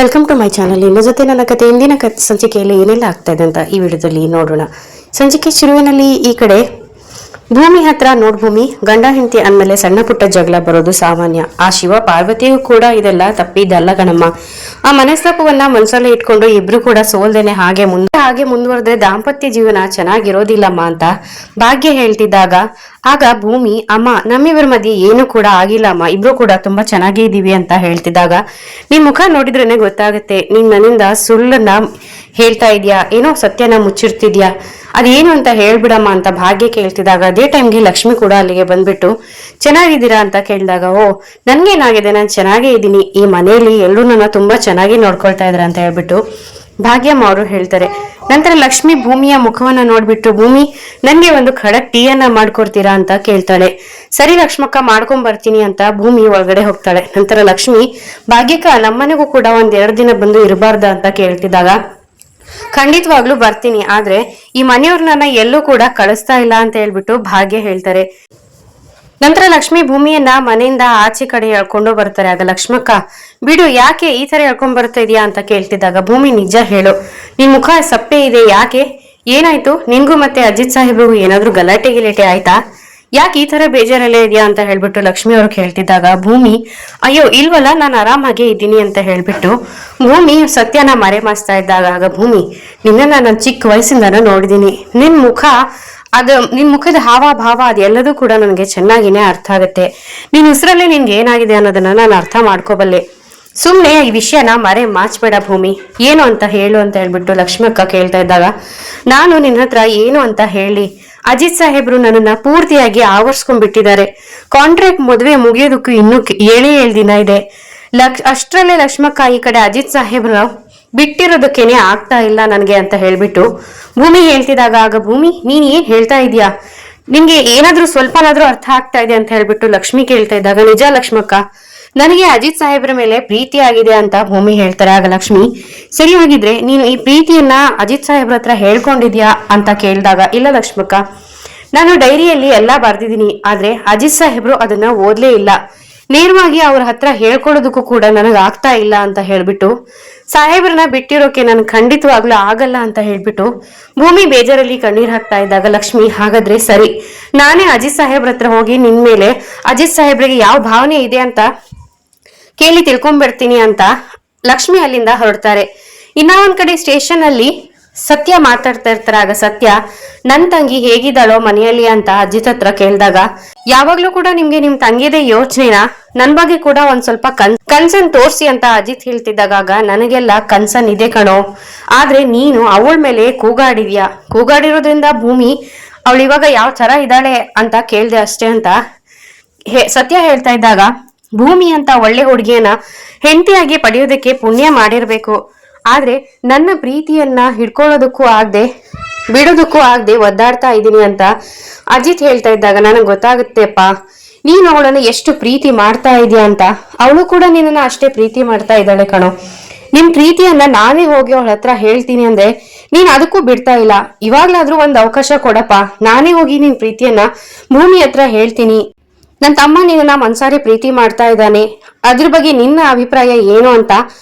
Welcome to my channel. ಇನ್ನ ಜೊತೆ ನನ್ನ ಕತೆ ಇಂದಿನ ಸಂಚಿಕೆಯಲ್ಲಿ ಏನೆಲ್ಲ ಆಗ್ತಾ ಇದೆ ಅಂತ ಈ ವಿಡಿಯೋದಲ್ಲಿ ನೋಡೋಣ. ಸಂಚಿಕೆ ಶುರುವಿನಲ್ಲಿ ಈ ಕಡೆ ಭೂಮಿ ಹತ್ರ ನೋಡ್ ಭೂಮಿ, ಗಂಡ ಹೆಂಡತಿ ಅಂದಮೇಲೆ ಸಣ್ಣ ಪುಟ್ಟ ಜಗಳ ಬರೋದು ಸಾಮಾನ್ಯ. ಆ ಶಿವ ಪಾರ್ವತಿಯು ಕೂಡ ಇದೆಲ್ಲ ತಪ್ಪಿದ್ದಲ್ಲ ಕಣಮ್ಮ. ಆ ಮನಸ್ತಾಪವನ್ನ ಮನಸ್ಸಲ್ಲೇ ಇಟ್ಕೊಂಡು ಇಬ್ರು ಕೂಡ ಸೋಲ್ದೇನೆ ಹಾಗೆ ಮುಂದುವರೆದ್ರೆ ದಾಂಪತ್ಯ ಜೀವನ ಚೆನ್ನಾಗಿರೋದಿಲ್ಲಮ್ಮ ಅಂತ ಭಾಗ್ಯ ಹೇಳ್ತಿದ್ದಾಗ, ಆಗ ಭೂಮಿ, ಅಮ್ಮ ನಮ್ಮಿಬ್ಬರ ಮಧ್ಯೆ ಏನು ಕೂಡ ಆಗಿಲ್ಲಮ್ಮ, ಇಬ್ರು ಕೂಡ ತುಂಬಾ ಚೆನ್ನಾಗೇ ಇದೀವಿ ಅಂತ ಹೇಳ್ತಿದ್ದಾಗ, ನಿನ್ ಮುಖ ನೋಡಿದ್ರೇನೆ ಗೊತ್ತಾಗುತ್ತೆ ನೀನ್ ನನ್ನಿಂದ ಸುಳ್ಳನ್ನ ಹೇಳ್ತಾ ಇದೀಯಾ, ಏನೋ ಸತ್ಯನ ಮುಚ್ಚಿರ್ತಿದ್ಯಾ, ಅದೇನು ಅಂತ ಹೇಳ್ಬಿಡಮ್ಮ ಅಂತ ಭಾಗ್ಯ ಕೇಳ್ತಿದಾಗ, ಅದೇ ಟೈಮ್ಗೆ ಲಕ್ಷ್ಮಿ ಕೂಡ ಅಲ್ಲಿಗೆ ಬಂದ್ಬಿಟ್ಟು ಚೆನ್ನಾಗಿದ್ದೀರಾ ಅಂತ ಕೇಳಿದಾಗ, ಓ ನನ್ಗೇನಾಗಿದೆ, ನಾನು ಚೆನ್ನಾಗೇ ಇದ್ದೀನಿ, ಈ ಮನೆಯಲ್ಲಿ ಎಲ್ಲರೂ ನನ್ನ ತುಂಬಾ ಚೆನ್ನಾಗಿ ನೋಡ್ಕೊಳ್ತಾ ಇದ್ರ ಅಂತ ಹೇಳ್ಬಿಟ್ಟು ಭಾಗ್ಯಮ್ಮ ಅವರು ಹೇಳ್ತಾರೆ. ನಂತರ ಲಕ್ಷ್ಮಿ ಭೂಮಿಯ ಮುಖವನ್ನ ನೋಡ್ಬಿಟ್ಟು, ಭೂಮಿ ನನ್ಗೆ ಒಂದು ಖಡಕ್ ಟೀಯನ್ನ ಮಾಡ್ಕೊಡ್ತೀರಾ ಅಂತ ಕೇಳ್ತಾಳೆ. ಸರಿ ಲಕ್ಷ್ಮಕ್ಕ, ಮಾಡ್ಕೊಂಡ್ ಬರ್ತೀನಿ ಅಂತ ಭೂಮಿ ಒಳಗಡೆ ಹೋಗ್ತಾಳೆ. ನಂತರ ಲಕ್ಷ್ಮಿ, ಭಾಗ್ಯಕ್ಕ ನಮ್ಮನೆಗೂ ಕೂಡ 1-2 ದಿನ ಬಂದು ಇರಬಾರ್ದ ಅಂತ ಕೇಳ್ತಿದ್ದಾಗ, ಖಂಡಿತವಾಗ್ಲೂ ಬರ್ತೀನಿ, ಆದ್ರೆ ಈ ಮನೆಯವ್ರನ್ನ ಎಲ್ಲೂ ಕೂಡ ಕಳಿಸ್ತಾ ಇಲ್ಲ ಅಂತ ಹೇಳ್ಬಿಟ್ಟು ಭಾಗ್ಯ ಹೇಳ್ತಾರೆ. ನಂತರ ಲಕ್ಷ್ಮಿ ಭೂಮಿಯನ್ನ ಮನೆಯಿಂದ ಆಚೆ ಕಡೆ ಎಳ್ಕೊಂಡು ಬರ್ತಾರೆ. ಆಗ ಲಕ್ಷ್ಮಕ್ಕ, ಬಿಡು, ಯಾಕೆ ಈ ತರ ಎಳ್ಕೊಂಡ್ ಬರ್ತಾ ಇದೀಯಾ ಅಂತ ಕೇಳ್ತಿದ್ದಾಗ, ಭೂಮಿ ನಿಜ ಹೇಳು, ನಿನ್ ಮುಖ ಸಪ್ಪೆ ಇದೆ, ಯಾಕೆ, ಏನಾಯ್ತು, ನಿನ್ಗೂ ಮತ್ತೆ ಅಜಿತ್ ಸಾಹೇಬ್ರಿಗೂ ಏನಾದ್ರು ಗಲಾಟೆ ಆಯ್ತಾ, ಯಾಕೆ ಈ ತರ ಬೇಜಾರಲ್ಲೇ ಇದೆಯಾ ಅಂತ ಹೇಳ್ಬಿಟ್ಟು ಲಕ್ಷ್ಮಿ ಅವ್ರು ಕೇಳ್ತಿದ್ದಾಗ, ಭೂಮಿ, ಅಯ್ಯೋ ಇಲ್ವಲ್ಲ, ನಾನು ಆರಾಮಾಗೇ ಇದ್ದೀನಿ ಅಂತ ಹೇಳ್ಬಿಟ್ಟು ಭೂಮಿ ಸತ್ಯನ ಮರೆಮಾಚ್ತಾ ಇದ್ದಾಗ, ಆಗ ಭೂಮಿ, ನಿನ್ನ ನಾನು ಚಿಕ್ಕ ವಯಸ್ಸಿಂದನೂ ನೋಡಿದೀನಿ, ನಿನ್ ಮುಖದ ಹಾವ ಭಾವ ಅದೆಲ್ಲದೂ ಕೂಡ ನನಗೆ ಚೆನ್ನಾಗಿನೇ ಅರ್ಥ ಆಗುತ್ತೆ, ನಿನ್ ಉಸಿರಲ್ಲೇ ನಿನ್ಗೆ ಏನಾಗಿದೆ ಅನ್ನೋದನ್ನ ನಾನು ಅರ್ಥ ಮಾಡ್ಕೋಬಲ್ಲೆ, ಸುಮ್ನೆ ಈ ವಿಷಯನ ಮಾಚ್ಬೇಡ ಭೂಮಿ, ಏನು ಅಂತ ಹೇಳು ಅಂತ ಹೇಳ್ಬಿಟ್ಟು ಲಕ್ಷ್ಮಕ್ಕ ಕೇಳ್ತಾ ಇದ್ದಾಗ, ನಾನು ನಿನ್ನ ಹತ್ರ ಏನು ಅಂತ ಹೇಳಿ, ಅಜಿತ್ ಸಾಹೇಬ್ರು ನನ್ನನ್ನ ಪೂರ್ತಿಯಾಗಿ ಆವರ್ಸ್ಕೊಂಡ್ಬಿಟ್ಟಿದ್ದಾರೆ, ಕಾಂಟ್ರಾಕ್ಟ್ ಮದುವೆ ಮುಗಿಯೋದಕ್ಕೂ ಇನ್ನೂ 7 ದಿನ ಇದೆ, ಅಷ್ಟ್ರಲ್ಲೇ ಲಕ್ಷ್ಮಕ್ಕ ಈ ಕಡೆ ಅಜಿತ್ ಸಾಹೇಬ್ರ ಬಿಟ್ಟಿರೋದಕ್ಕೇನೆ ಆಗ್ತಾ ಇಲ್ಲ ನನಗೆ ಅಂತ ಹೇಳ್ಬಿಟ್ಟು ಭೂಮಿ ಹೇಳ್ತಿದಾಗ, ಆಗ ಭೂಮಿ, ನೀನ್ ಏನ್ ಹೇಳ್ತಾ ಇದೀಯಾ, ನಿನ್ಗೆ ಏನಾದ್ರೂ ಸ್ವಲ್ಪನಾದ್ರೂ ಅರ್ಥ ಆಗ್ತಾ ಇದೆ ಅಂತ ಹೇಳ್ಬಿಟ್ಟು ಲಕ್ಷ್ಮಿ ಕೇಳ್ತಾ ಇದ್ದಾಗ, ನಿಜ ಲಕ್ಷ್ಮಕ್ಕ, ನನಗೆ ಅಜಿತ್ ಸಾಹೇಬ್ರ ಮೇಲೆ ಪ್ರೀತಿ ಆಗಿದೆ ಅಂತ ಭೂಮಿ ಹೇಳ್ತಾರೆ. ಆಗ ಲಕ್ಷ್ಮಿ, ಸರಿ, ಹೋಗಿದ್ರೆ ನೀನು ಈ ಪ್ರೀತಿಯನ್ನ ಅಜಿತ್ ಸಾಹೇಬ್ರ ಹತ್ರ ಹೇಳ್ಕೊಂಡಿದ್ಯಾ ಅಂತ ಕೇಳಿದಾಗ, ಇಲ್ಲ ಲಕ್ಷ್ಮಕ್ಕ, ನಾನು ಡೈರಿಯಲ್ಲಿ ಎಲ್ಲಾ ಬರ್ದಿದ್ದೀನಿ, ಆದ್ರೆ ಅಜಿತ್ ಸಾಹೇಬ್ರು ಅದನ್ನ ಓದ್ಲೇ ಇಲ್ಲ, ನೇರವಾಗಿ ಅವ್ರ ಹತ್ರ ಹೇಳ್ಕೊಳ್ಳೋದಕ್ಕೂ ಕೂಡ ನನಗ್ ಆಗ್ತಾ ಇಲ್ಲ ಅಂತ ಹೇಳ್ಬಿಟ್ಟು, ಸಾಹೇಬ್ರನ್ನ ಬಿಟ್ಟಿರೋಕೆ ನನ್ ಖಂಡಿತವಾಗ್ಲೂ ಆಗಲ್ಲ ಅಂತ ಹೇಳ್ಬಿಟ್ಟು ಭೂಮಿ ಬೇಜಾರಲ್ಲಿ ಕಣ್ಣೀರ್ ಹಾಕ್ತಾ ಇದ್ದಾಗ, ಲಕ್ಷ್ಮಿ, ಹಾಗಾದ್ರೆ ಸರಿ, ನಾನೇ ಅಜಿತ್ ಸಾಹೇಬ್ರ ಹತ್ರ ಹೋಗಿ ನಿನ್ ಮೇಲೆ ಅಜಿತ್ ಸಾಹೇಬ್ರಿಗೆ ಯಾವ ಭಾವನೆ ಇದೆ ಅಂತ ಕೇಳಿ ತಿಳ್ಕೊಂಡ್ಬಿಡ್ತೀನಿ ಅಂತ ಲಕ್ಷ್ಮಿ ಅಲ್ಲಿಂದ ಹೊರಡ್ತಾರೆ. ಇನ್ನ ಒಂದ್ ಕಡೆ ಸ್ಟೇಷನ್ ಅಲ್ಲಿ ಸತ್ಯ ಮಾತಾಡ್ತಾ ಇರ್ತಾರೆ. ಆಗ ಸತ್ಯ, ನನ್ ತಂಗಿ ಹೇಗಿದ್ದಾಳೋ ಮನೆಯಲ್ಲಿ ಅಂತ ಅಜಿತ್ ಹತ್ರ ಕೇಳಿದಾಗ, ಯಾವಾಗ್ಲೂ ಕೂಡ ನಿಮ್ಗೆ ನಿಮ್ ತಂಗಿದೇ ಯೋಚನೆನಾ, ನನ್ ಬಗ್ಗೆ ಕೂಡ ಒಂದ್ ಸ್ವಲ್ಪ ಕನ್ಸನ್ ತೋರ್ಸಿ ಅಂತ ಅಜಿತ್ ಹೇಳ್ತಿದ್ದಾಗ, ನನಗೆಲ್ಲ ಕನ್ಸನ್ ಇದೆ ಕಣೋ, ಆದ್ರೆ ನೀನು ಅವಳ ಮೇಲೆ ಕೂಗಾಡಿರೋದ್ರಿಂದ ಭೂಮಿ ಅವಳು ಇವಾಗ ಯಾವ ತರ ಇದ್ದಾಳೆ ಅಂತ ಕೇಳ್ದೆ ಅಷ್ಟೇ ಅಂತ ಸತ್ಯ ಹೇಳ್ತಾ ಇದ್ದಾಗ, ಭೂಮಿ ಅಂತ ಒಳ್ಳೆ ಹುಡುಗಿಯನ್ನ ಹೆಂಡತಿಯಾಗಿ ಪಡೆಯೋದಕ್ಕೆ ಪುಣ್ಯ ಮಾಡಿರ್ಬೇಕು, ಆದ್ರೆ ನನ್ನ ಪ್ರೀತಿಯನ್ನ ಹಿಡ್ಕೊಳ್ಳೋದಕ್ಕೂ ಬಿಡೋದಕ್ಕೂ ಆಗದೆ ಒದ್ದಾಡ್ತಾ ಇದ್ದೀನಿ ಅಂತ ಅಜಿತ್ ಹೇಳ್ತಾ ಇದ್ದಾಗ, ನನಗೆ ಗೊತ್ತಾಗುತ್ತೆಪ್ಪ, ನೀನು ಅವಳನ್ನ ಎಷ್ಟು ಪ್ರೀತಿ ಮಾಡ್ತಾ ಇದೀಯ ಅಂತ, ಅವಳು ಕೂಡ ನಿನ್ನನ್ನ ಅಷ್ಟೇ ಪ್ರೀತಿ ಮಾಡ್ತಾ ಇದ್ದಾಳೆ ಕಣೋ, ನಿಮ್ ಪ್ರೀತಿಯನ್ನ ನಾನೇ ಹೋಗಿ ಅವಳ ಹತ್ರ ಹೇಳ್ತೀನಿ ಅಂದ್ರೆ ನೀನ್ ಅದಕ್ಕೂ ಬಿಡ್ತಾ ಇಲ್ಲ, ಇವಾಗ್ಲಾದ್ರೂ ಒಂದ್ ಅವಕಾಶ ಕೊಡಪ್ಪ, ನಾನೇ ಹೋಗಿ ನಿನ್ ಪ್ರೀತಿಯನ್ನ ಭೂಮಿ ಹತ್ರ ಹೇಳ್ತೀನಿ, ನನ್ ತಮ್ಮ ನಿನ್ನ ಮನ್ಸಾರಿ ಪ್ರೀತಿ ಮಾಡ್ತಾ ಇದ್ದಾನೆ, ಅದ್ರ ಬಗ್ಗೆ ನಿನ್ನ ಅಭಿಪ್ರಾಯ ಏನು ಅಂತ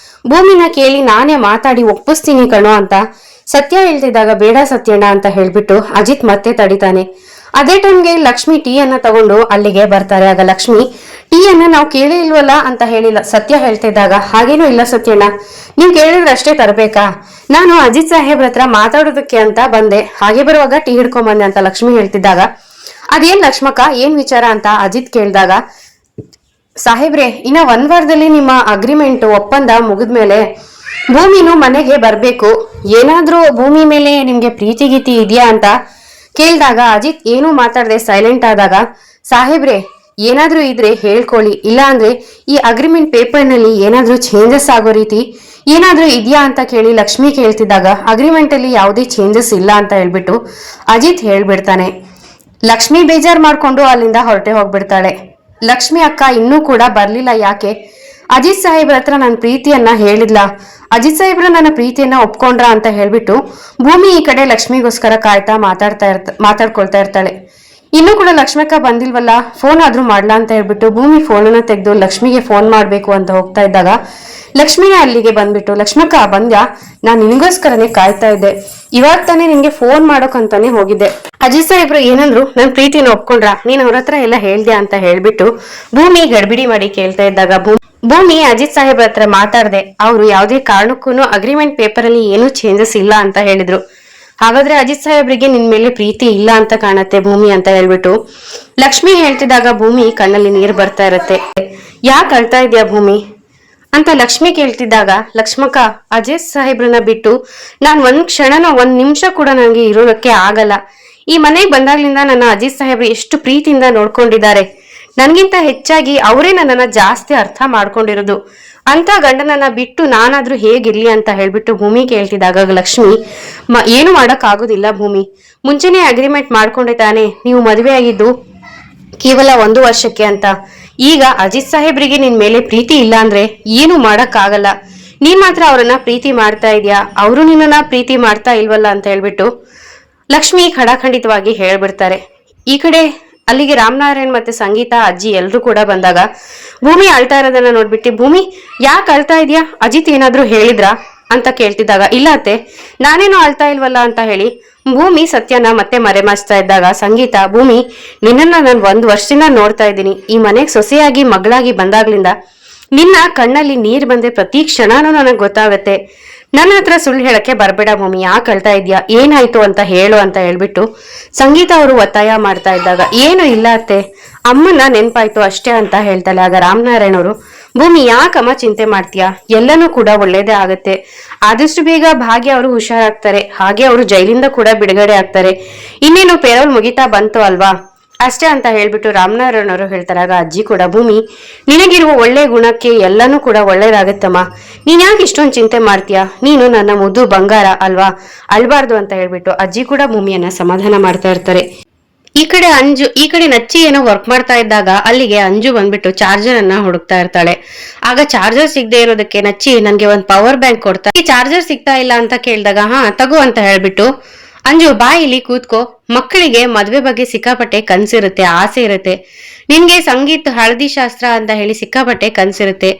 ಭೂಮಿನ ಕೇಳಿ ನಾನೇ ಮಾತಾಡಿ ಒಪ್ಪಿಸ್ತೀನಿ ಕಣೋ ಅಂತ ಸತ್ಯ ಹೇಳ್ತಿದ್ದಾಗ, ಬೇಡ ಸತ್ಯಣ್ಣ ಅಂತ ಹೇಳ್ಬಿಟ್ಟು ಅಜಿತ್ ಮತ್ತೆ ತಡಿತಾನೆ. ಅದೇ ಟೈಮ್ಗೆ ಲಕ್ಷ್ಮಿ ಟೀಯನ್ನ ತಗೊಂಡು ಅಲ್ಲಿಗೆ ಬರ್ತಾರೆ. ಆಗ ಲಕ್ಷ್ಮಿ, ಟೀಯನ್ನ ನಾವು ಕೇಳೇ ಇಲ್ವಲ್ಲ ಅಂತ ಹೇಳಿಲ್ಲ ಸತ್ಯ ಹೇಳ್ತಿದ್ದಾಗ, ಹಾಗೇನೂ ಇಲ್ಲ ಸತ್ಯಣ್ಣ, ನೀವ್ ಕೇಳಿದ್ರೆ ಅಷ್ಟೇ ತರಬೇಕಾ, ನಾನು ಅಜಿತ್ ಸಾಹೇಬ್ರ ಹತ್ರ ಮಾತಾಡೋದಕ್ಕೆ ಅಂತ ಬಂದೆ, ಹಾಗೆ ಬರುವಾಗ ಟೀ ಹಿಡ್ಕೊಂಡ್ ಬಂದೆ ಅಂತ ಲಕ್ಷ್ಮಿ ಹೇಳ್ತಿದ್ದಾಗ, ಅದೇನ್ ಲಕ್ಷ್ಮಕ್ಕ, ಏನ್ ವಿಚಾರ ಅಂತ ಅಜಿತ್ ಕೇಳಿದಾಗ, ಸಾಹೇಬ್ರೆ, ಇನ್ನ 1 ವಾರದಲ್ಲಿ ನಿಮ್ಮ ಅಗ್ರಿಮೆಂಟ್ ಒಪ್ಪಂದ ಮುಗಿದ್ಮೇಲೆ ಭೂಮಿನೂ ಮನೆಗೆ ಬರ್ಬೇಕು, ಏನಾದ್ರೂ ಭೂಮಿ ಮೇಲೆ ನಿಮ್ಗೆ ಪ್ರೀತಿ ಗೀತಿ ಇದೆಯಾ ಅಂತ ಕೇಳಿದಾಗ ಅಜಿತ್ ಏನೂ ಮಾತಾಡದೆ ಸೈಲೆಂಟ್ ಆದಾಗ, ಸಾಹೇಬ್ರೆ, ಏನಾದ್ರೂ ಇದ್ರೆ ಹೇಳ್ಕೊಳ್ಳಿ, ಇಲ್ಲ ಅಂದ್ರೆ ಈ ಅಗ್ರಿಮೆಂಟ್ ಪೇಪರ್ ನಲ್ಲಿ ಏನಾದ್ರೂ ಚೇಂಜಸ್ ಆಗೋ ರೀತಿ ಏನಾದ್ರೂ ಇದೆಯಾ ಅಂತ ಕೇಳಿ ಲಕ್ಷ್ಮಿ ಕೇಳ್ತಿದ್ದಾಗ, ಅಗ್ರಿಮೆಂಟ್ ಅಲ್ಲಿ ಯಾವುದೇ ಚೇಂಜಸ್ ಇಲ್ಲ ಅಂತ ಹೇಳ್ಬಿಟ್ಟು ಅಜಿತ್ ಹೇಳ್ಬಿಡ್ತಾನೆ. ಲಕ್ಷ್ಮಿ ಬೇಜಾರ್ ಮಾಡ್ಕೊಂಡು ಅಲ್ಲಿಂದ ಹೊರಟೆ ಹೋಗ್ಬಿಡ್ತಾಳೆ. ಲಕ್ಷ್ಮಿ ಅಕ್ಕ ಇನ್ನೂ ಕೂಡ ಬರ್ಲಿಲ್ಲ, ಯಾಕೆ, ಅಜಿತ್ ಸಾಹೇಬ್ರ ಹತ್ರ ನನ್ನ ಪ್ರೀತಿಯನ್ನ ಹೇಳಿದ್ಲ, ಅಜಿತ್ ಸಾಹೇಬ್ರ ನನ್ನ ಪ್ರೀತಿಯನ್ನ ಒಪ್ಕೊಂಡ್ರ ಅಂತ ಹೇಳ್ಬಿಟ್ಟು ಭೂಮಿ ಈ ಕಡೆ ಲಕ್ಷ್ಮಿಗೋಸ್ಕರ ಕಾಯ್ತಾ ಮಾತಾಡ್ಕೊಳ್ತಾ ಇರ್ತಾಳೆ. ಇನ್ನೂ ಕೂಡ ಲಕ್ಷ್ಮಕ್ಕ ಬಂದಿಲ್ವಲ್ಲ, ಫೋನ್ ಆದ್ರೂ ಮಾಡ್ಲಾ ಅಂತ ಹೇಳ್ಬಿಟ್ಟು ಭೂಮಿ ಫೋನನ್ನ ತೆಗೆದು ಲಕ್ಷ್ಮಿಗೆ ಫೋನ್ ಮಾಡ್ಬೇಕು ಅಂತ ಹೋಗ್ತಾ ಇದ್ದಾಗ ಲಕ್ಷ್ಮಿನೇ ಅಲ್ಲಿಗೆ ಬಂದ್ಬಿಟ್ಟು, ಲಕ್ಷ್ಮಕ್ಕ ಬಂದ್ಯಾ, ನಾನ್ ನಿನ್ಗೋಸ್ಕರನೇ ಕಾಯ್ತಾ ಇದ್ದೆ, ಇವಾಗ ತಾನೇ ನಿನ್ಗೆ ಫೋನ್ ಮಾಡೋಕಂತಾನೆ ಹೋಗಿದ್ದೆ. ಅಜಿತ್ ಸಾಹೇಬ್ರು ಏನಂದ್ರು, ನನ್ ಪ್ರೀತಿನ ಒಪ್ಕೊಂಡ್ರ, ನೀನ್ ಅವ್ರ ಹತ್ರ ಎಲ್ಲ ಹೇಳ್ದ್ಯಾ ಅಂತ ಹೇಳ್ಬಿಟ್ಟು ಭೂಮಿ ಗಡ್ಬಿಡಿ ಮಾಡಿ ಕೇಳ್ತಾ ಇದ್ದಾಗ ಭೂಮಿ ಅಜಿತ್ ಸಾಹೇಬ್ರ ಹತ್ರ ಮಾತಾಡ್ದೆ, ಅವ್ರು ಯಾವ್ದೇ ಕಾರಣಕ್ಕೂ ಅಗ್ರಿಮೆಂಟ್ ಪೇಪರ್ ಅಲ್ಲಿ ಏನೂ ಚೇಂಜಸ್ ಇಲ್ಲ ಅಂತ ಹೇಳಿದ್ರು. ಹಾಗಾದ್ರೆ ಅಜಿತ್ ಸಾಹೇಬ್ರಿಗೆ ನಿನ್ ಮೇಲೆ ಪ್ರೀತಿ ಇಲ್ಲ ಅಂತ ಕಾಣತ್ತೆ ಭೂಮಿ ಅಂತ ಹೇಳ್ಬಿಟ್ಟು ಲಕ್ಷ್ಮಿ ಹೇಳ್ತಿದ್ದಾಗ ಭೂಮಿ ಕಣ್ಣಲ್ಲಿ ನೀರು ಬರ್ತಾ ಇರತ್ತೆ. ಯಾಕೆ ಅಳ್ತಾ ಇದ್ಯಾ ಭೂಮಿ ಅಂತ ಲಕ್ಷ್ಮಿ ಕೇಳ್ತಿದ್ದಾಗ, ಲಕ್ಷ್ಮಕ್ಕ, ಅಜಿತ್ ಸಾಹೇಬ್ರನ್ನ ಬಿಟ್ಟು ನಾನ್ ಒಂದ್ ನಿಮಿಷ ಕೂಡ ನನಗೆ ಇರೋದಕ್ಕೆ ಆಗಲ್ಲ. ಈ ಮನೆಗೆ ಬಂದಾಗ್ಲಿಂದ ನನ್ನ ಅಜಿತ್ ಸಾಹೇಬ್ರು ಎಷ್ಟು ಪ್ರೀತಿಯಿಂದ ನೋಡ್ಕೊಂಡಿದ್ದಾರೆ. ನನ್ಗಿಂತ ಹೆಚ್ಚಾಗಿ ಅವರೇ ನನ್ನನ್ನ ಜಾಸ್ತಿ ಅರ್ಥ ಮಾಡ್ಕೊಂಡಿರೋದು. ಅಂತ ಗಂಡನನ್ನ ಬಿಟ್ಟು ನಾನಾದ್ರೂ ಹೇಗಿರ್ಲಿ ಅಂತ ಹೇಳ್ಬಿಟ್ಟು ಭೂಮಿ ಕೇಳ್ತಿದ್ದಾಗ ಲಕ್ಷ್ಮಿ, ಏನು ಮಾಡಕ್ ಆಗುದಿಲ್ಲ ಭೂಮಿ, ಮುಂಚೆನೆ ಅಗ್ರಿಮೆಂಟ್ ಮಾಡ್ಕೊಂಡೆ ತಾನೆ ನೀವು ಮದುವೆ ಆಗಿದ್ದು ಕೇವಲ 1 ವರ್ಷಕ್ಕೆ ಅಂತ. ಈಗ ಅಜಿತ್ ಸಾಹೇಬ್ರಿಗೆ ನಿನ್ ಮೇಲೆ ಪ್ರೀತಿ ಇಲ್ಲ ಅಂದ್ರೆ ಏನು ಮಾಡಕ್ ಆಗಲ್ಲ. ನೀನ್ ಮಾತ್ರ ಅವರನ್ನ ಪ್ರೀತಿ ಮಾಡ್ತಾ ಇದ್ಯಾ, ಅವರು ನಿನ್ನನ್ನ ಪ್ರೀತಿ ಮಾಡ್ತಾ ಇಲ್ವಲ್ಲ ಅಂತ ಹೇಳ್ಬಿಟ್ಟು ಲಕ್ಷ್ಮಿ ಖಡಾಖಂಡಿತವಾಗಿ ಹೇಳ್ಬಿಡ್ತಾರೆ. ಈ ಕಡೆ ಅಲ್ಲಿಗೆ ರಾಮನಾರಾಯಣ್ ಮತ್ತೆ ಸಂಗೀತ ಅಜ್ಜಿ ಎಲ್ರು ಕೂಡ ಬಂದಾಗ ಭೂಮಿ ಅಳ್ತಾ ಇರೋದನ್ನ ನೋಡ್ಬಿಟ್ಟು, ಭೂಮಿ ಯಾಕೆ ಅಳ್ತಾ ಇದೀಯಾ, ಅಜಿತ್ ಏನಾದ್ರು ಹೇಳಿದ್ರಾ ಅಂತ ಕೇಳ್ತಿದ್ದಾಗ, ಇಲ್ಲ ಅತ್ತೆ, ನಾನೇನು ಅಳ್ತಾ ಇಲ್ವಲ್ಲ ಅಂತ ಹೇಳಿ ಭೂಮಿ ಸತ್ಯನ ಮತ್ತೆ ಮರೆಮಾಚ್ತಾ ಇದ್ದಾಗ ಸಂಗೀತ, ಭೂಮಿ ನಿನ್ನನ್ನ ನಾನು 1 ವರ್ಷದಿಂದ ನೋಡ್ತಾ ಇದ್ದೀನಿ. ಈ ಮನೆಗೆ ಸೊಸೆಯಾಗಿ ಮಗಳಾಗಿ ಬಂದಾಗ್ಲಿಂದ ನಿನ್ನ ಕಣ್ಣಲ್ಲಿ ನೀರ್ ಬಂದೆ ಪ್ರತಿ ಕ್ಷಣನೂ ನನಗ್ ಗೊತ್ತಾಗತ್ತೆ. ನನ್ನ ಹತ್ರ ಸುಳ್ಳು ಹೇಳಕ್ಕೆ ಬರ್ಬೇಡ ಭೂಮಿ, ಯಾಕೆ ಅಳ್ತಾ ಇದ್ಯಾ, ಏನಾಯ್ತು ಅಂತ ಹೇಳು ಅಂತ ಹೇಳ್ಬಿಟ್ಟು ಸಂಗೀತ ಅವರು ಒತ್ತಾಯ ಮಾಡ್ತಾ ಇದ್ದಾಗ, ಏನು ಇಲ್ಲ ಅತ್ತೆ, ಅಮ್ಮನ ನೆನ್ಪಾಯ್ತು ಅಷ್ಟೇ ಅಂತ ಹೇಳ್ತಾಳೆ. ಆಗ ರಾಮನಾರಾಯಣ್ ಅವರು, ಭೂಮಿ ಯಾಕಮ್ಮ ಚಿಂತೆ ಮಾಡ್ತೀಯಾ, ಎಲ್ಲನೂ ಕೂಡ ಒಳ್ಳೇದೇ ಆಗತ್ತೆ. ಆದಷ್ಟು ಬೇಗ ಭಾಗ್ಯ ಅವರು ಹುಷಾರಾಗ್ತಾರೆ, ಹಾಗೆ ಅವರು ಜೈಲಿಂದ ಕೂಡ ಬಿಡುಗಡೆ ಆಗ್ತಾರೆ. ಇನ್ನೇನು ಪೇರೋಲ್ ಮುಗಿತಾ ಬಂತು ಅಲ್ವಾ ಅಷ್ಟೇ ಅಂತ ಹೇಳ್ಬಿಟ್ಟು ರಾಮನಾರಾಯಣ್ ಅವರು ಹೇಳ್ತಾರೆ. ಆಗ ಅಜ್ಜಿ ಕೂಡ, ಭೂಮಿ ನಿನಗಿರುವ ಒಳ್ಳೆ ಗುಣಕ್ಕೆ ಎಲ್ಲನೂ ಕೂಡ ಒಳ್ಳೇದಾಗತ್ತಮ್ಮ, ನೀನ್ ಯಾಕೆ ಇಷ್ಟೊಂದು ಚಿಂತೆ ಮಾಡ್ತೀಯಾ, ನೀನು ನನ್ನ ಮುದ್ದು ಬಂಗಾರ ಅಲ್ವಾ, ಅಳ್ಬಾರ್ದು ಅಂತ ಹೇಳ್ಬಿಟ್ಟು ಅಜ್ಜಿ ಕೂಡ ಭೂಮಿಯನ್ನ ಸಮಾಧಾನ ಮಾಡ್ತಾ ಇರ್ತಾರೆ. ಈ ಕಡೆ ನಚ್ಚಿ ಏನೋ ವರ್ಕ್ ಮಾಡ್ತಾ ಇದ್ದಾಗ ಅಲ್ಲಿಗೆ ಅಂಜು ಬಂದ್ಬಿಟ್ಟು ಚಾರ್ಜರ್ ಅನ್ನ ಹುಡುಕ್ತಾ ಇರ್ತಾಳೆ. ಆಗ ಚಾರ್ಜರ್ ಸಿಗದೆ ಇರೋದಕ್ಕೆ ನಚ್ಚಿ, ನನ್ಗೆ ಒಂದ್ ಪವರ್ ಬ್ಯಾಂಕ್ ಕೊಡ್ತಾ, ಈ ಚಾರ್ಜರ್ ಸಿಗ್ತಾ ಇಲ್ಲ ಅಂತ ಕೇಳಿದಾಗ, ಹಾ ತಗೋ ಅಂತ ಹೇಳ್ಬಿಟ್ಟು, ಅಂಜು ಬಾ ಇಲ್ಲಿ ಕೂತ್ಕೋ, ಮಕ್ಕಳಿಗೆ ಮದ್ವೆ ಬಗ್ಗೆ ಸಿಕ್ಕಾಪಟ್ಟೆ ಕನ್ಸಿರುತ್ತೆ, ಆಸೆ ಇರುತ್ತೆ, ನಿನ್ಗೆ ಸಂಗೀತ ಹಳದಿ ಶಾಸ್ತ್ರ ಅಂತ ಹೇಳಿ ಸಿಕ್ಕಾಪಟ್ಟೆ ಕನ್ಸಿರುತ್ತೆ,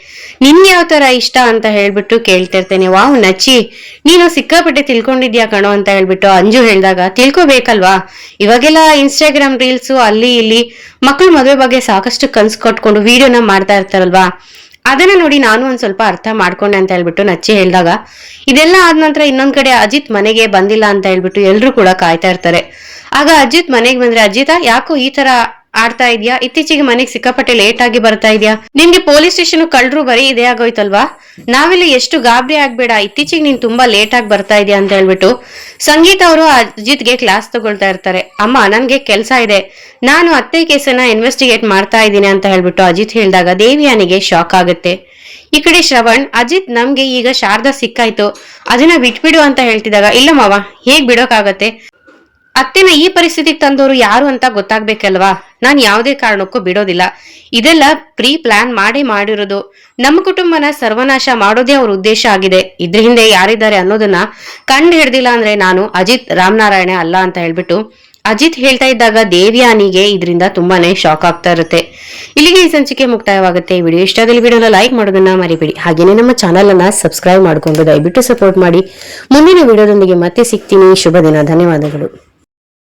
ನಿನ್ಗೆ ಯಾವ ತರ ಇಷ್ಟ ಅಂತ ಹೇಳ್ಬಿಟ್ಟು ಕೇಳ್ತಿರ್ತೇನೆ. ವಾವ್ ನಚ್ಚಿ, ನೀನು ಸಿಕ್ಕಾಪಟ್ಟೆ ತಿಳ್ಕೊಂಡಿದ್ಯಾ ಕಣೋ ಅಂತ ಹೇಳ್ಬಿಟ್ಟು ಅಂಜು ಹೇಳ್ದಾಗ, ತಿಳ್ಕೊಬೇಕಲ್ವಾ, ಇವಾಗೆಲ್ಲ ಇನ್ಸ್ಟಾಗ್ರಾಮ್ ರೀಲ್ಸು ಅಲ್ಲಿ ಇಲ್ಲಿ ಮಕ್ಕಳು ಮದುವೆ ಬಗ್ಗೆ ಸಾಕಷ್ಟು ಕನ್ಸು ಕಟ್ಕೊಂಡು ವಿಡಿಯೋನ ಮಾಡ್ತಾ ಇರ್ತಾರಲ್ವಾ, ಅದನ್ನ ನೋಡಿ ನಾನು ಒಂದ್ ಸ್ವಲ್ಪ ಅರ್ಥ ಮಾಡ್ಕೊಂಡೆ ಅಂತ ಹೇಳ್ಬಿಟ್ಟು ನಚ್ಚಿ ಹೇಳ್ದಾಗ, ಇದೆಲ್ಲ ಆದ ನಂತರ ಇನ್ನೊಂದ್ ಕಡೆ ಅಜಿತ್ ಮನೆಗೆ ಬಂದಿಲ್ಲ ಅಂತ ಹೇಳ್ಬಿಟ್ಟು ಎಲ್ರು ಕೂಡ ಕಾಯ್ತಾ ಇರ್ತಾರೆ. ಆಗ ಅಜಿತ್ ಮನೆಗೆ ಬಂದ್ರೆ, ಅಜಿತ ಯಾಕೋ ಈ ತರ ಆಡ್ತಾ ಇದ್ಯಾ, ಇತ್ತೀಚೆಗೆ ಮನೆಗೆ ಸಿಕ್ಕಾಪಟ್ಟೆ ಲೇಟ್ ಆಗಿ ಬರ್ತಾ ಇದ್ಯಾ, ನಿನ್ಗೆ ಪೊಲೀಸ್ ಸ್ಟೇಷನ್ ಕಳ್ರು ಬರೀ ಇದೇ ಆಗೋಯ್ತಲ್ವಾ, ನಾವೆಲ್ಲ ಎಷ್ಟು ಗಾಬರಿ ಆಗ್ಬೇಡ, ಇತ್ತೀಚೆಗೆ ನೀನ್ ತುಂಬಾ ಲೇಟ್ ಆಗಿ ಬರ್ತಾ ಇದೆಯಾ ಅಂತ ಹೇಳ್ಬಿಟ್ಟು ಸಂಗೀತ ಅವರು ಅಜಿತ್ಗೆ ಕ್ಲಾಸ್ ತಗೊಳ್ತಾ ಇರ್ತಾರೆ. ಅಮ್ಮ ನನ್ಗೆ ಕೆಲ್ಸ ಇದೆ, ನಾನು ಅತ್ತೆ ಕೇಸನ್ನ ಇನ್ವೆಸ್ಟಿಗೇಟ್ ಮಾಡ್ತಾ ಇದ್ದೀನಿ ಅಂತ ಹೇಳ್ಬಿಟ್ಟು ಅಜಿತ್ ಹೇಳಿದಾಗ ದೇವಿಯಾನಿಗೆ ಶಾಕ್ ಆಗುತ್ತೆ. ಈ ಕಡೆ ಶ್ರವಣ್, ಅಜಿತ್ ನಮ್ಗೆ ಈಗ ಶಾರದಾ ಸಿಕ್ಕಾಯ್ತು, ಅದನ್ನ ಬಿಟ್ಬಿಡು ಅಂತ ಹೇಳ್ತಿದಾಗ, ಇಲ್ಲ ಮಾವ ಹೇಗ್ ಬಿಡೋಕಾಗತ್ತೆ, ಅತ್ತೆನ ಈ ಪರಿಸ್ಥಿತಿಗೆ ತಂದವರು ಯಾರು ಅಂತ ಗೊತ್ತಾಗ್ಬೇಕಲ್ವಾ, ನಾನ್ ಯಾವುದೇ ಕಾರಣಕ್ಕೂ ಬಿಡೋದಿಲ್ಲ, ಇದೆಲ್ಲ ಪ್ರೀ ಪ್ಲಾನ್ ಮಾಡಿರೋದು, ನಮ್ಮ ಕುಟುಂಬನ ಸರ್ವನಾಶ ಮಾಡೋದೇ ಅವ್ರ ಉದ್ದೇಶ ಆಗಿದೆ, ಇದ್ರ ಹಿಂದೆ ಯಾರಿದ್ದಾರೆ ಅನ್ನೋದನ್ನ ಕಂಡು ಹಿಡ್ದಿಲ್ಲ ಅಂದ್ರೆ ನಾನು ಅಜಿತ್ ರಾಮನಾರಾಯಣ ಅಲ್ಲ ಅಂತ ಹೇಳ್ಬಿಟ್ಟು ಅಜಿತ್ ಹೇಳ್ತಾ ಇದ್ದಾಗ ದೇವಿಯಾನಿಗೆ ಇದರಿಂದ ತುಂಬಾನೇ ಶಾಕ್ ಆಗ್ತಾ ಇರುತ್ತೆ. ಇಲ್ಲಿಗೆ ಈ ಸಂಚಿಕೆ ಮುಕ್ತಾಯವಾಗುತ್ತೆ. ವಿಡಿಯೋ ಇಷ್ಟದಲ್ಲಿ ವಿಡಿಯೋನ ಲೈಕ್ ಮಾಡೋದನ್ನ ಮರಿಬೇಡಿ, ಹಾಗೇನೆ ನಮ್ಮ ಚಾನಲ್ ಅನ್ನ ಸಬ್ಸ್ಕ್ರೈಬ್ ಮಾಡ್ಕೊಂಡು ದಯವಿಟ್ಟು ಸಪೋರ್ಟ್ ಮಾಡಿ. ಮುಂದಿನ ವಿಡಿಯೋದೊಂದಿಗೆ ಮತ್ತೆ ಸಿಗ್ತೀನಿ. ಶುಭ ದಿನ. ಧನ್ಯವಾದಗಳು.